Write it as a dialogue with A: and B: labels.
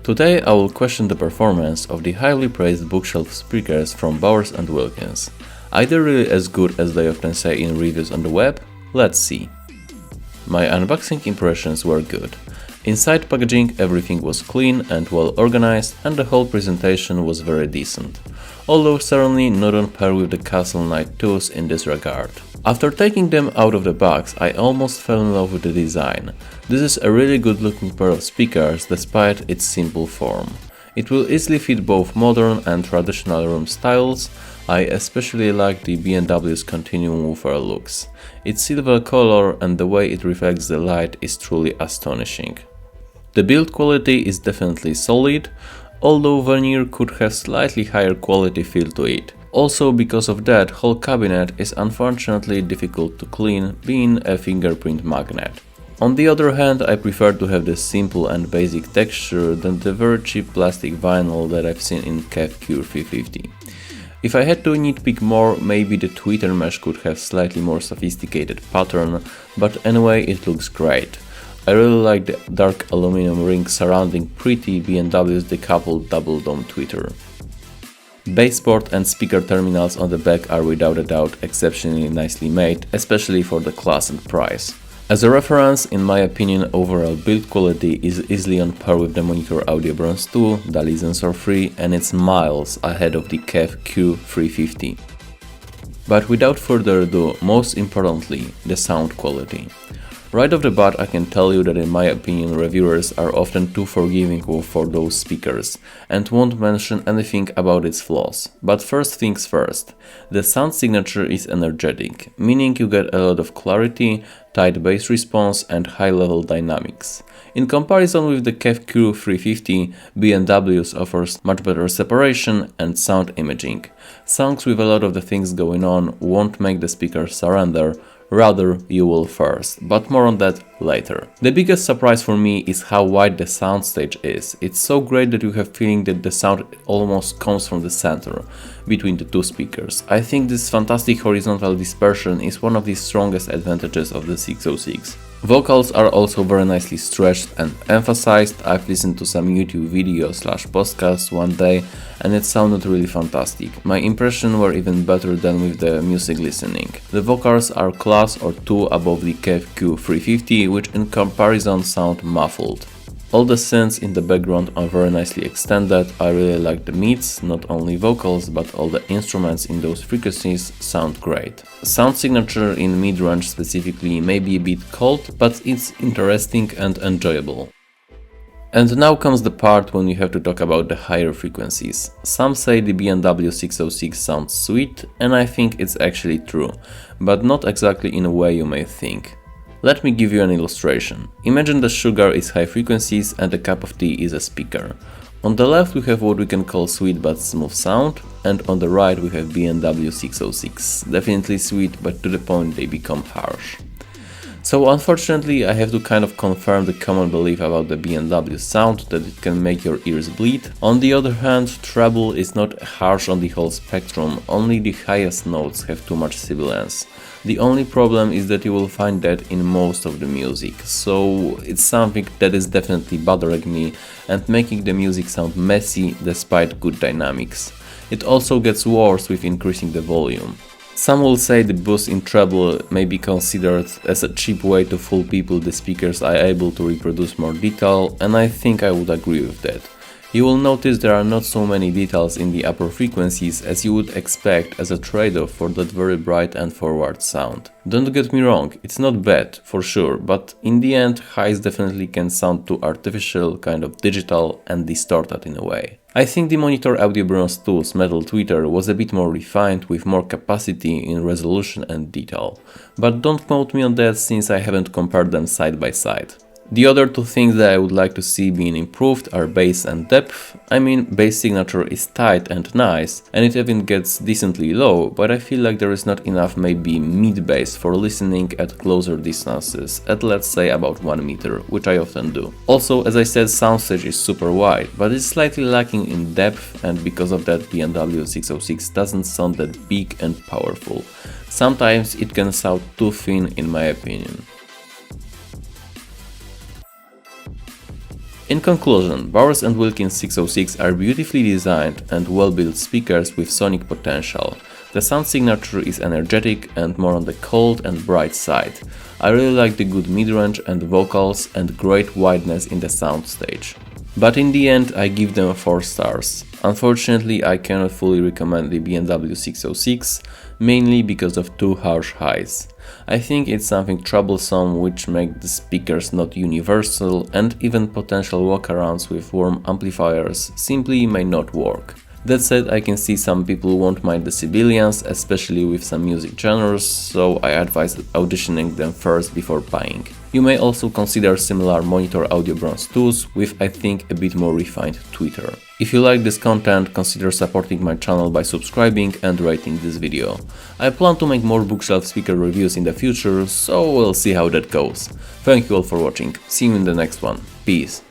A: Today I will question the performance of the highly praised bookshelf speakers from Bowers&Wilkins. Are they really as good as they often say in reviews on the web? Let's see. My unboxing impressions were good. Inside packaging everything was clean and well organized, and the whole presentation was very decent, although certainly not on par with the Castle Knight 2s in this regard. After taking them out of the box, I almost fell in love with the design. This is a really good looking pair of speakers despite its simple form. It will easily fit both modern and traditional room styles. I especially like the B&W's Continuum woofer looks. Its silver color and the way it reflects the light is truly astonishing. The build quality is definitely solid, although veneer could have slightly higher quality feel to it. Also because of that, whole cabinet is unfortunately difficult to clean, being a fingerprint magnet. On the other hand, I prefer to have this simple and basic texture than the very cheap plastic vinyl that I've seen in KEF Q350. If I had to nitpick more, maybe the tweeter mesh could have slightly more sophisticated pattern, but anyway it looks great. I really like the dark aluminum ring surrounding pretty B&W's decoupled double dome tweeter. Baseboard and speaker terminals on the back are without a doubt exceptionally nicely made, especially for the class and price. As a reference, in my opinion, overall build quality is easily on par with the Monitor Audio Bronze 2, DALI Sensor 3, and it's miles ahead of the KEF Q350. But without further ado, most importantly, the sound quality. Right off the bat I can tell you that in my opinion reviewers are often too forgiving for those speakers and won't mention anything about its flaws. But first things first, the sound signature is energetic, meaning you get a lot of clarity, tight bass response and high level dynamics. In comparison with the KEF Q350, B&W's offers much better separation and sound imaging. Songs with a lot of the things going on won't make the speaker surrender, rather you will first, but more on that later. The biggest surprise for me is how wide the soundstage is. It's so great that you have feeling that the sound almost comes from the center, between the two speakers. I think this fantastic horizontal dispersion is one of the strongest advantages of the 606. Vocals are also very nicely stretched and emphasized. I've listened to some YouTube videos / podcasts one day and it sounded really fantastic. My impressions were even better than with the music listening. The vocals are class or two above the KEF Q350, which in comparison sound muffled. All the synths in the background are very nicely extended. I really like the mids, not only vocals but all the instruments in those frequencies sound great. Sound signature in mid-range specifically may be a bit cold, but it's interesting and enjoyable. And now comes the part when you have to talk about the higher frequencies. Some say the B&W 606 sounds sweet, and I think it's actually true, but not exactly in a way you may think. Let me give you an illustration. Imagine the sugar is high frequencies and a cup of tea is a speaker. On the left we have what we can call sweet but smooth sound, and on the right we have B&W 606. Definitely sweet, but to the point they become harsh. So unfortunately I have to kind of confirm the common belief about the B&W sound that it can make your ears bleed. On the other hand, treble is not harsh on the whole spectrum, only the highest notes have too much sibilance. The only problem is that you will find that in most of the music, so it's something that is definitely bothering me and making the music sound messy despite good dynamics. It also gets worse with increasing the volume. Some will say the boost in treble may be considered as a cheap way to fool people the speakers are able to reproduce more detail, and I think I would agree with that. You will notice there are not so many details in the upper frequencies as you would expect as a trade-off for that very bright and forward sound. Don't get me wrong, it's not bad, for sure, but in the end highs definitely can sound too artificial, kind of digital and distorted in a way. I think the Monitor Audio Bronze 2's metal tweeter was a bit more refined with more capacity in resolution and detail, but don't quote me on that since I haven't compared them side by side. The other two things that I would like to see being improved are bass and depth. I mean, bass signature is tight and nice, and it even gets decently low, but I feel like there is not enough maybe mid-bass for listening at closer distances, at let's say about 1 meter, which I often do. Also, as I said, soundstage is super wide, but it's slightly lacking in depth, and because of that B&W 606 doesn't sound that big and powerful. Sometimes it can sound too thin in my opinion. In conclusion, Bowers&Wilkins 606 are beautifully designed and well-built speakers with sonic potential. The sound signature is energetic and more on the cold and bright side. I really like the good mid-range and vocals and great wideness in the soundstage. But in the end I give them 4 stars. Unfortunately I cannot fully recommend the B&W 606, mainly because of too harsh highs. I think it's something troublesome which makes the speakers not universal, and even potential workarounds with warm amplifiers simply may not work. That said, I can see some people won't mind the civilians, especially with some music genres, so I advise auditioning them first before buying. You may also consider similar monitor audio bronze tools with, I think, a bit more refined tweeter. If you like this content, consider supporting my channel by subscribing and rating this video. I plan to make more bookshelf speaker reviews in the future, so we'll see how that goes. Thank you all for watching, see you in the next one, peace.